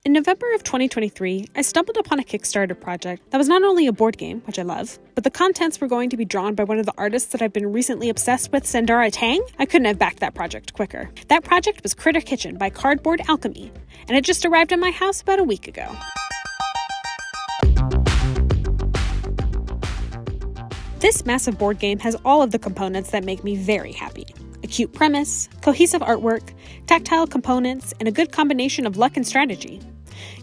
In November of 2023, I stumbled upon a Kickstarter project that was not only a board game, which I love, but the contents were going to be drawn by one of the artists that I've been recently obsessed with, Sandara Tang. I couldn't have backed that project quicker. That project was Critter Kitchen by Cardboard Alchemy, and it just arrived at my house about a week ago. This massive board game has all of the components that make me very happy. A cute premise, cohesive artwork, tactile components, and a good combination of luck and strategy.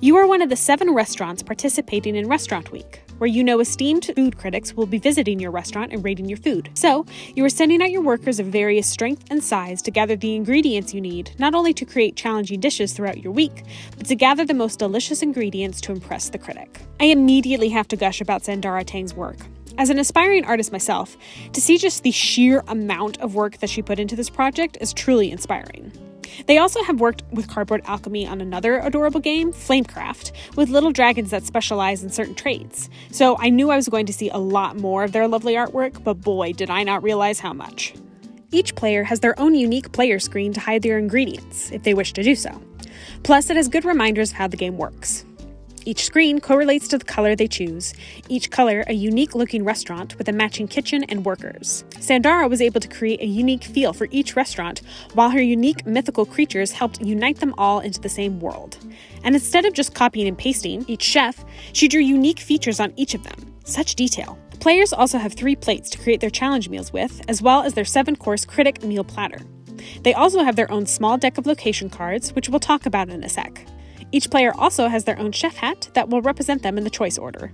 You are one of the 7 restaurants participating in Restaurant Week, where you know esteemed food critics will be visiting your restaurant and rating your food. So, you are sending out your workers of various strength and size to gather the ingredients you need, not only to create challenging dishes throughout your week, but to gather the most delicious ingredients to impress the critic. I immediately have to gush about Sandara Tang's work. As an aspiring artist myself, to see just the sheer amount of work that she put into this project is truly inspiring. They also have worked with Cardboard Alchemy on another adorable game, Flamecraft, with little dragons that specialize in certain trades. So I knew I was going to see a lot more of their lovely artwork, but boy, did I not realize how much. Each player has their own unique player screen to hide their ingredients, if they wish to do so. Plus, it has good reminders of how the game works. Each screen correlates to the color they choose, each color a unique-looking restaurant with a matching kitchen and workers. Sandara was able to create a unique feel for each restaurant, while her unique mythical creatures helped unite them all into the same world. And instead of just copying and pasting each chef, she drew unique features on each of them. Such detail. Players also have 3 plates to create their challenge meals with, as well as their 7-course critic meal platter. They also have their own small deck of location cards, which we'll talk about in a sec. Each player also has their own chef hat that will represent them in the choice order.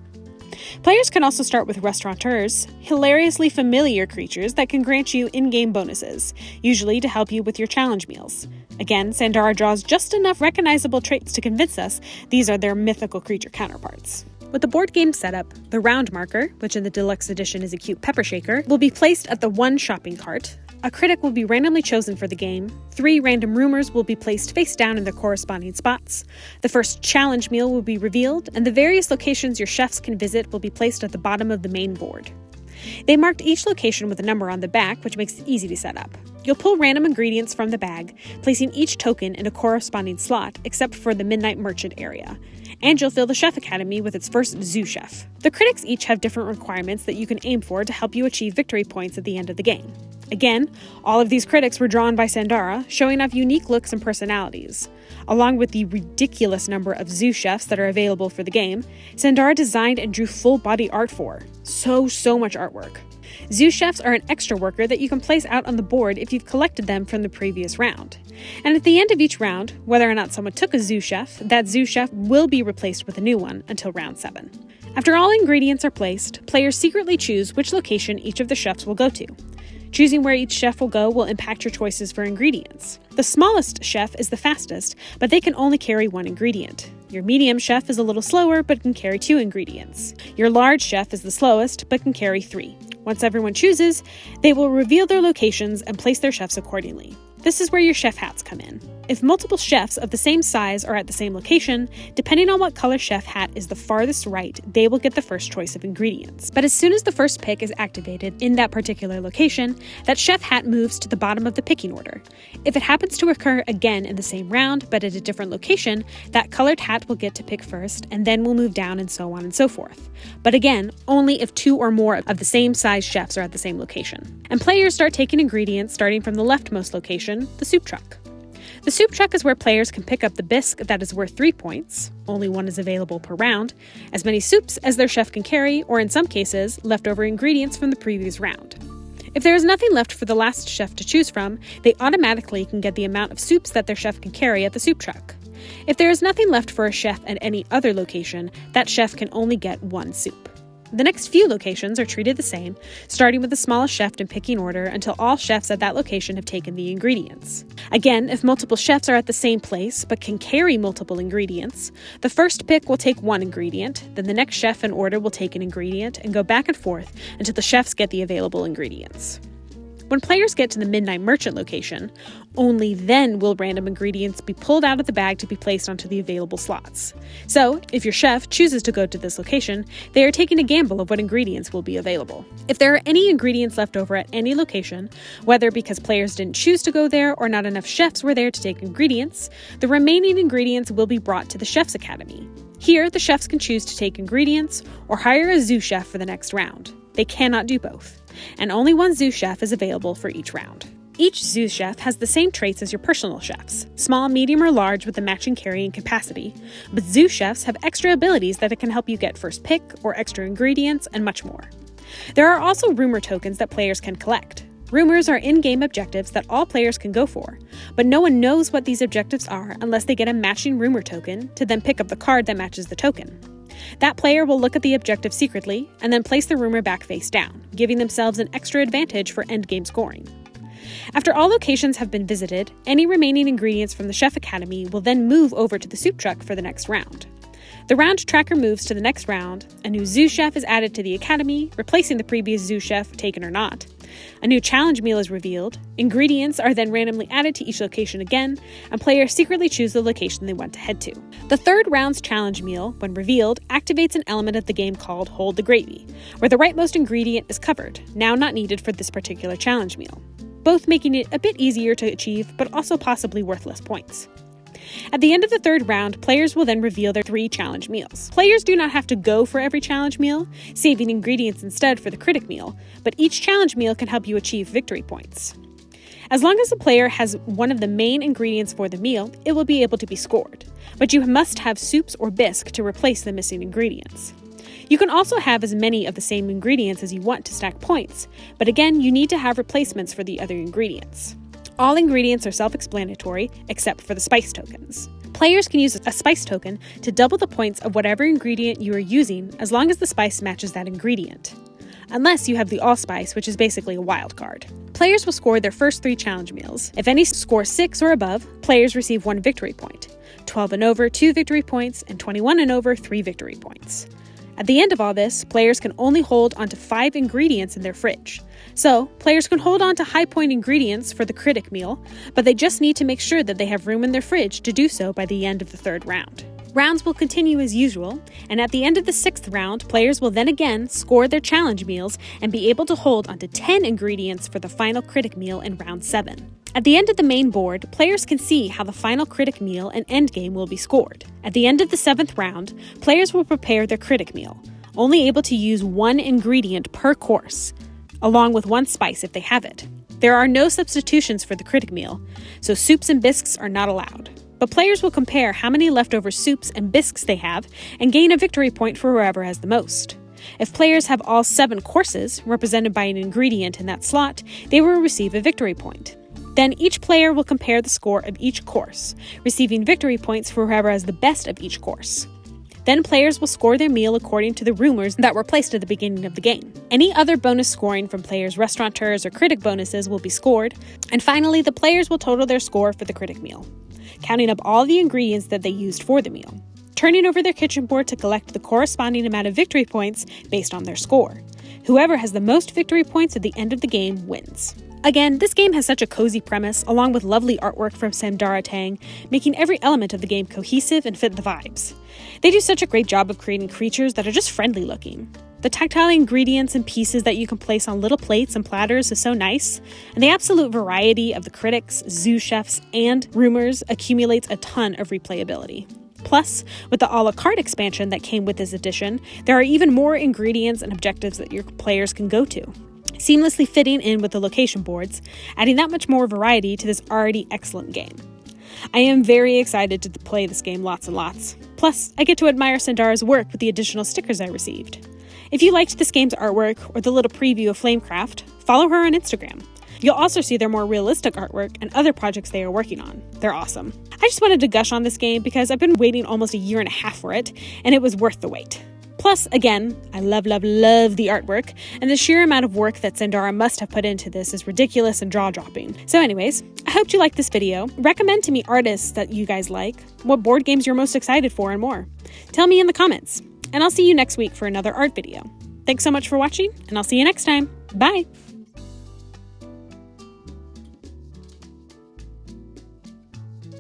Players can also start with restaurateurs, hilariously familiar creatures that can grant you in-game bonuses, usually to help you with your challenge meals. Again, Sandara draws just enough recognizable traits to convince us these are their mythical creature counterparts. With the board game setup, the round marker, which in the deluxe edition is a cute pepper shaker, will be placed at the 1 shopping cart. A critic will be randomly chosen for the game, 3 random roomers will be placed face down in their corresponding spots, the first challenge meal will be revealed, and the various locations your chefs can visit will be placed at the bottom of the main board. They marked each location with a number on the back, which makes it easy to set up. You'll pull random ingredients from the bag, placing each token in a corresponding slot, except for the Midnight Merchant area. And you'll fill the Chef Academy with its first zoo chef. The critics each have different requirements that you can aim for to help you achieve victory points at the end of the game. Again, all of these critics were drawn by Sandara, showing off unique looks and personalities. Along with the ridiculous number of zoo chefs that are available for the game, Sandara designed and drew full-body art for. So much artwork. Zoo chefs are an extra worker that you can place out on the board if you've collected them from the previous round. And at the end of each round, whether or not someone took a zoo chef, that zoo chef will be replaced with a new one until round 7. After all ingredients are placed, players secretly choose which location each of the chefs will go to. Choosing where each chef will go will impact your choices for ingredients. The smallest chef is the fastest, but they can only carry 1 ingredient. Your medium chef is a little slower, but can carry 2 ingredients. Your large chef is the slowest, but can carry 3. Once everyone chooses, they will reveal their locations and place their chefs accordingly. This is where your chef hats come in. If multiple chefs of the same size are at the same location, depending on what color chef hat is the farthest right, they will get the first choice of ingredients. But as soon as the first pick is activated in that particular location, that chef hat moves to the bottom of the picking order. If it happens to occur again in the same round, but at a different location, that colored hat will get to pick first, and then will move down and so on and so forth. But again, only if 2 or more of the same size chefs are at the same location. And players start taking ingredients starting from the leftmost location, the soup truck. The soup truck is where players can pick up the bisque that is worth 3 points, only 1 is available per round, as many soups as their chef can carry, or in some cases, leftover ingredients from the previous round. If there is nothing left for the last chef to choose from, they automatically can get the amount of soups that their chef can carry at the soup truck. If there is nothing left for a chef at any other location, that chef can only get 1 soup. The next few locations are treated the same, starting with the smallest chef in picking order until all chefs at that location have taken the ingredients. Again, if multiple chefs are at the same place but can carry multiple ingredients, the first pick will take 1 ingredient, then the next chef in order will take an ingredient and go back and forth until the chefs get the available ingredients. When players get to the Midnight Merchant location, only then will random ingredients be pulled out of the bag to be placed onto the available slots. So, if your chef chooses to go to this location, they are taking a gamble of what ingredients will be available. If there are any ingredients left over at any location, whether because players didn't choose to go there or not enough chefs were there to take ingredients, the remaining ingredients will be brought to the Chef's Academy. Here, the chefs can choose to take ingredients or hire a zoo chef for the next round. They cannot do both, and only one zoo chef is available for each round. Each zoo chef has the same traits as your personal chefs, small, medium, or large with the matching carrying capacity, but zoo chefs have extra abilities that can help you get first pick or extra ingredients and much more. There are also rumor tokens that players can collect. Rumors are in-game objectives that all players can go for, but no one knows what these objectives are unless they get a matching rumor token to then pick up the card that matches the token. That player will look at the objective secretly and then place the rumor back face down, giving themselves an extra advantage for endgame scoring. After all locations have been visited, any remaining ingredients from the Chef Academy will then move over to the soup truck for the next round. The round tracker moves to the next round, a new zoo chef is added to the academy, replacing the previous zoo chef, taken or not. A new challenge meal is revealed, ingredients are then randomly added to each location again, and players secretly choose the location they want to head to. The third round's challenge meal, when revealed, activates an element of the game called Hold the Gravy, where the rightmost ingredient is covered, now not needed for this particular challenge meal, both making it a bit easier to achieve, but also possibly worthless points. At the end of the third round, players will then reveal their 3 challenge meals. Players do not have to go for every challenge meal, saving ingredients instead for the critic meal, but each challenge meal can help you achieve victory points. As long as the player has one of the main ingredients for the meal, it will be able to be scored, but you must have soups or bisque to replace the missing ingredients. You can also have as many of the same ingredients as you want to stack points, but again, you need to have replacements for the other ingredients. All ingredients are self-explanatory, except for the spice tokens. Players can use a spice token to double the points of whatever ingredient you are using as long as the spice matches that ingredient. Unless you have the allspice, which is basically a wild card. Players will score their first 3 challenge meals. If any score 6 or above, players receive 1 victory point. 12 and over, 2 victory points, and 21 and over, 3 victory points. At the end of all this, players can only hold onto 5 ingredients in their fridge. So, players can hold on to high-point ingredients for the critic meal, but they just need to make sure that they have room in their fridge to do so by the end of the third round. Rounds will continue as usual, and at the end of the 6th round, players will then again score their challenge meals and be able to hold onto 10 ingredients for the final critic meal in round 7. At the end of the main board, players can see how the final critic meal and endgame will be scored. At the end of the 7th round, players will prepare their critic meal, only able to use 1 ingredient per course, along with 1 spice if they have it. There are no substitutions for the critic meal, so soups and bisques are not allowed. But players will compare how many leftover soups and bisques they have and gain a victory point for whoever has the most. If players have all 7 courses, represented by an ingredient in that slot, they will receive a victory point. Then each player will compare the score of each course, receiving victory points for whoever has the best of each course. Then players will score their meal according to the rumors that were placed at the beginning of the game. Any other bonus scoring from players' restaurateurs or critic bonuses will be scored, and finally the players will total their score for the critic meal, counting up all the ingredients that they used for the meal, turning over their kitchen board to collect the corresponding amount of victory points based on their score. Whoever has the most victory points at the end of the game wins. Again, this game has such a cozy premise, along with lovely artwork from Sandara Tang, making every element of the game cohesive and fit the vibes. They do such a great job of creating creatures that are just friendly looking. The tactile ingredients and pieces that you can place on little plates and platters is so nice, and the absolute variety of the critics, zoo chefs, and rumors accumulates a ton of replayability. Plus, with the a la carte expansion that came with this edition, there are even more ingredients and objectives that your players can go to, seamlessly fitting in with the location boards, adding that much more variety to this already excellent game. I am very excited to play this game lots and lots. Plus, I get to admire Sandara's work with the additional stickers I received. If you liked this game's artwork or the little preview of Flamecraft, follow her on Instagram. You'll also see their more realistic artwork and other projects they are working on. They're awesome. I just wanted to gush on this game because I've been waiting almost a year and a half for it, and it was worth the wait. Plus, again, I love the artwork, and the sheer amount of work that Sandara must have put into this is ridiculous and jaw-dropping. So anyways, I hope you liked this video. Recommend to me artists that you guys like, what board games you're most excited for, and more. Tell me in the comments, and I'll see you next week for another art video. Thanks so much for watching, and I'll see you next time. Bye!